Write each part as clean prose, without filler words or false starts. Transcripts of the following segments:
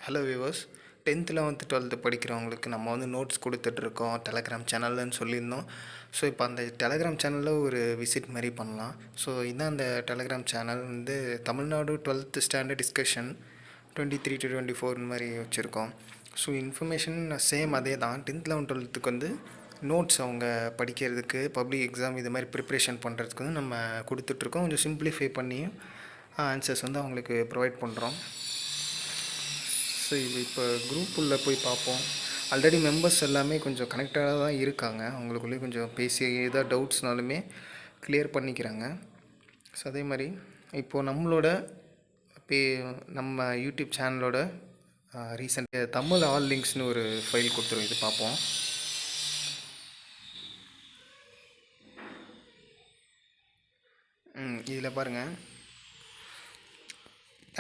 Hello viewers. 10th 11th 12th படிக்கிறவங்களுக்கு நம்ம வந்து நோட்ஸ் கொடுத்துட்ருக்கோம் டெலகிராம் சேனல்னு சொல்லியிருந்தோம். ஸோ இப்போ அந்த டெலகிராம் சேனலில் ஒரு விசிட் மாதிரி பண்ணலாம். ஸோ இதான் அந்த டெலகிராம் சேனல் வந்து Tamil Nadu 12th standard discussion 23 to 24 மாதிரி வச்சுருக்கோம். ஸோ இன்ஃபர்மேஷன் சேம் அதே தான். 10th 11th 12th வந்து நோட்ஸ் அவங்க படிக்கிறதுக்கு பப்ளிக் எக்ஸாம் இது மாதிரி ப்ரிப்ரேஷன் பண்ணுறதுக்கு வந்து நம்ம கொடுத்துட்ருக்கோம். கொஞ்சம் சிம்பிளிஃபை பண்ணியும் ஆன்சர்ஸ் வந்து அவங்களுக்கு ப்ரொவைட் பண்ணுறோம். ஸோ இது இப்போ குரூப் உள்ளே போய் பார்ப்போம். ஆல்ரெடி மெம்பர்ஸ் எல்லாமே கொஞ்சம் கனெக்டாக தான் இருக்காங்க. அவங்களுக்குள்ளேயே கொஞ்சம் பேசி ஏதாவது டவுட்ஸ்னாலுமே கிளியர் பண்ணிக்கிறாங்க. ஸோ அதே மாதிரி இப்போது நம்மளோட நம்ம யூடியூப் சேனலோட ரீசெண்ட் தமிழ் ஆல் லிங்க்ஸ்னு ஒரு ஃபைல் கொடுத்துரும். இது பார்ப்போம். இதில் பாருங்கள்.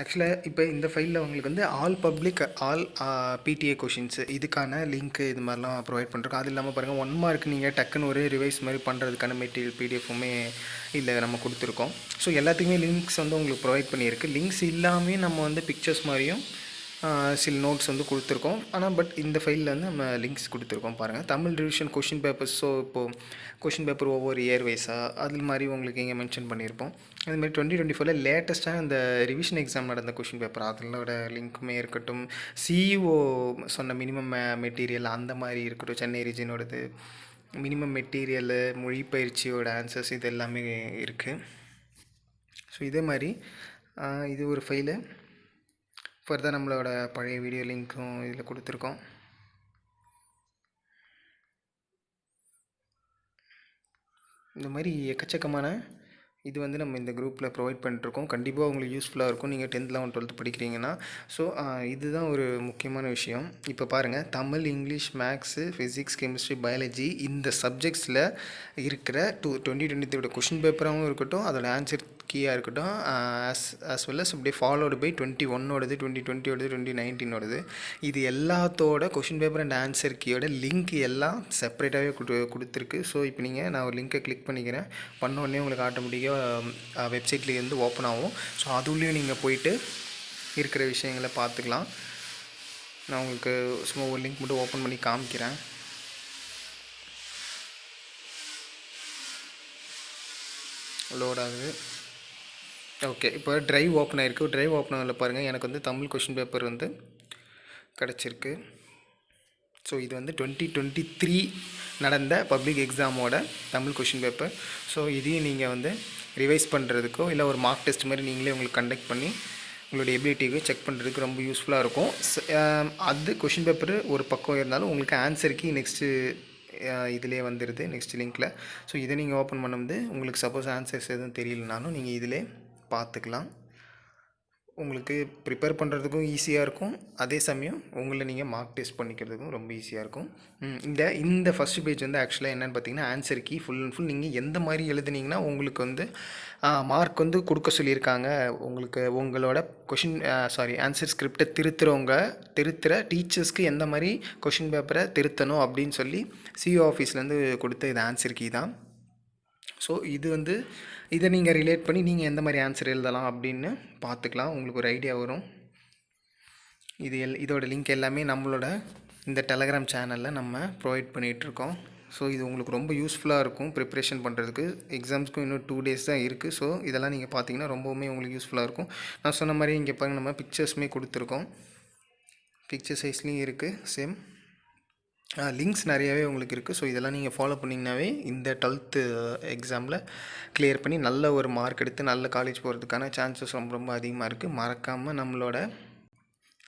ஆக்சுவலாக இப்போ இந்த ஃபைலில் உங்களுக்கு வந்து all public all PTA questions இதுக்கான லிங்க்கு இது மாதிரிலாம் ப்ரொவைட் பண்ணுறோம். அது இல்லாமல் பாருங்கள் 1 மார்க் நீங்கள் டக்குன்னு ஒரு ரிவைஸ் மாதிரி பண்ணுறதுக்கான மெட்டீரியல் பிடிஎஃப்புமே இதில் நம்ம கொடுத்துருக்கோம். ஸோ எல்லாத்துக்குமே லிங்க்ஸ் வந்து உங்களுக்கு ப்ரொவைட் பண்ணியிருக்கு. லிங்க்ஸ் இல்லாமல் நம்ம வந்து பிக்சர்ஸ் மாதிரியும் சில நோட்ஸ் வந்து கொடுத்துருக்கோம். ஆனால் பட் இந்த ஃபைலில் வந்து நம்ம லிங்க்ஸ் கொடுத்துருக்கோம் பாருங்கள். Tamil revision question papers. So இப்போது கொஷின் பேப்பர் ஒவ்வொரு இயர் வைஸாக அது மாதிரி உங்களுக்கு இங்கே மென்ஷன் பண்ணியிருப்போம். அதுமாதிரி 2024 லேட்டஸ்ட்டாக இந்த ரிவிஷன் எக்ஸாம் நடந்த கொஷின் பேப்பர் அதனோட லிங்க்குமே இருக்கட்டும். சிஇஓ சொன்ன மினிமம் மெட்டீரியல் அந்த மாதிரி இருக்கட்டும். சென்னை ரீஜனோடது மினிமம் மெட்டீரியலு மொழிப்பயிற்சியோட ஆன்சர்ஸ் இது எல்லாமே இருக்குது. ஸோ இதே மாதிரி இது ஒரு ஃபைலு. ஃபர்தர் நம்மளோட பழைய வீடியோ லிங்க்கும் இதில் கொடுத்துருக்கோம். இந்த மாதிரி எக்கச்சக்கமான இது வந்து நம்ம இந்த குரூப்பில் ப்ரொவைட் பண்ணிட்டுருக்கோம். கண்டிப்பாக உங்களுக்கு யூஸ்ஃபுல்லாக இருக்கும் நீங்கள் 10th 11th 12th படிக்கிறீங்கன்னா. ஸோ இதுதான் ஒரு முக்கியமான விஷயம். இப்போ பாருங்கள், Tamil, English, maths, physics, chemistry, biology இந்த சப்ஜெக்ட்ஸில் இருக்கிற 2023 கொஷின் பேப்பராகவும் இருக்கட்டும், அதோட ஆன்சர் கீயாக இருக்கட்டும், ஆஸ் வெல் அஸ் அப்படியே ஃபாலோடு பை 21ஓடது, 2020ஓடது, 2019ஓடது இது எல்லாத்தோட கொஷின் பேப்பர் அண்ட் ஆன்சர் கீயோட லிங்க் எல்லாம் செப்பரேட்டாகவே கொடுத்துருக்கு. ஸோ இப்போ நான் ஒரு லிங்க்கை கிளிக் பண்ணிக்கிறேன். பண்ண உடனே உங்களுக்கு ஆட்டோமேட்டிக்காக வெப்சைட்லேருந்து ஓப்பன் ஆகும். ஸோ அதுலேயும் நீங்கள் போயிட்டு இருக்கிற விஷயங்களை பார்த்துக்கலாம். நான் உங்களுக்கு சும்மா ஒரு லிங்க் மட்டும் ஓப்பன் பண்ணி காமிக்கிறேன். லோட் ஆகுது. ஓகே, இப்போ ட்ரைவ் ஓப்பன் ஆகிருக்கு. ட்ரைவ் ஓப்பன் ஆகல பாருங்கள். எனக்கு வந்து தமிழ் கொஷின் பேப்பர் வந்து கிடச்சிருக்கு. ஸோ இது வந்து 2023 நடந்த பப்ளிக் எக்ஸாமோட தமிழ் கொஷின் பேப்பர். ஸோ இதையும் நீங்கள் வந்து ரிவைஸ் பண்ணுறதுக்கோ இல்லை ஒரு மார்க் டெஸ்ட் மாதிரி நீங்களே உங்களுக்கு கண்டக்ட் பண்ணி உங்களுடைய எபிலிட்டியை செக் பண்ணுறதுக்கு ரொம்ப யூஸ்ஃபுல்லாக இருக்கும். அது கொஷின் பேப்பர் ஒரு பக்கம் இருந்தாலும் உங்களுக்கு ஆன்சருக்கு நெக்ஸ்ட்டு இதிலே வந்துடுது நெக்ஸ்ட் லிங்க்கில். ஸோ இதை நீங்கள் ஓப்பன் பண்ணும்போது உங்களுக்கு சப்போஸ் ஆன்சர்ஸ் எதுவும் தெரியலனாலும் நீங்கள் இதிலே பார்த்துக்கலாம். உங்களுக்கு ப்ரிப்பேர் பண்ணுறதுக்கும் ஈஸியாக இருக்கும். அதே சமயம் உங்களை நீங்கள் மார்க் டெஸ்ட் பண்ணிக்கிறதுக்கும் ரொம்ப ஈஸியாக இருக்கும். இந்த ஃபஸ்ட்டு பேஜ் வந்து ஆக்சுவலாக என்னென்னு பார்த்தீங்கன்னா answer key full and full நீங்கள் எந்த மாதிரி எழுதுனீங்கன்னா உங்களுக்கு வந்து மார்க் வந்து கொடுக்க சொல்லியிருக்காங்க. உங்களுக்கு உங்களோட ஆன்சர் ஸ்கிரிப்டை திருத்துகிற டீச்சர்ஸ்க்கு எந்த மாதிரி கொஷின் பேப்பரை திருத்தணும் அப்படின்னு சொல்லி சிஓ ஆஃபீஸ்லேருந்து கொடுத்த இது ஆன்சர் கீ தான். ஸோ இது வந்து இதை நீங்கள் ரிலேட் பண்ணி நீங்கள் எந்த மாதிரி ஆன்சர் எழுதலாம் அப்படின்னு பார்த்துக்கலாம். உங்களுக்கு ஒரு ஐடியா வரும். இதோட லிங்க் எல்லாமே நம்மளோட இந்த டெலகிராம் சேனலில் நம்ம ப்ரொவைட் பண்ணிகிட்ருக்கோம். ஸோ இது உங்களுக்கு ரொம்ப யூஸ்ஃபுல்லாக இருக்கும் ப்ரிப்ரேஷன் பண்ணுறதுக்கு. எக்ஸாம்ஸ்க்கும் இன்னும் 2 days தான் இருக்குது. ஸோ இதெல்லாம் நீங்கள் பார்த்தீங்கன்னா ரொம்பவுமே உங்களுக்கு யூஸ்ஃபுல்லாக இருக்கும். நான் சொன்ன மாதிரி இங்கே பாருங்கள், நம்ம பிக்சர்ஸுமே கொடுத்துருக்கோம். பிக்சர் சைஸ்லேயும் இருக்குது சேம். லிங்க்ஸ் நிறையாவே உங்களுக்கு இருக்குது. ஸோ இதெல்லாம் நீங்கள் ஃபாலோ பண்ணிங்கனாவே இந்த 12th எக்ஸாமில் கிளியர் பண்ணி நல்ல ஒரு மார்க் எடுத்து நல்ல காலேஜ் போகிறதுக்கான சான்சஸ் ரொம்ப ரொம்ப அதிகமாக இருக்குது. மறக்காமல் நம்மளோட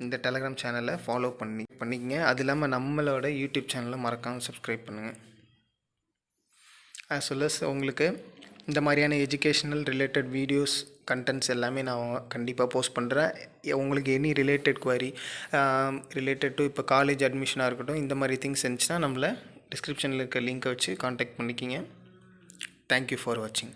இந்த டெலகிராம் சேனலை ஃபாலோ பண்ணிக்கங்க. அது இல்லாமல் நம்மளோட யூடியூப் சேனலை மறக்காமல் சப்ஸ்கிரைப் பண்ணுங்கள். ஆஸ் வெல் அஸ் உங்களுக்கு இந்த மாதிரியான எஜுகேஷ்னல் ரிலேட்டட் வீடியோஸ் கண்டென்ட்ஸ் எல்லாமே நான் கண்டிப்பாக போஸ்ட் பண்ணுறேன். உங்களுக்கு any related Kuvari related to இப்போ காலேஜ் அட்மிஷனாக இருக்கட்டும், இந்த மாதிரி திங்ஸ் இருந்துச்சுன்னா நம்மளை டிஸ்கிரிப்ஷனில் இருக்க லிங்க்கை வச்சு காண்டாக்ட் பண்ணிக்கிங்க. தேங்க்யூ ஃபார் வாட்சிங்.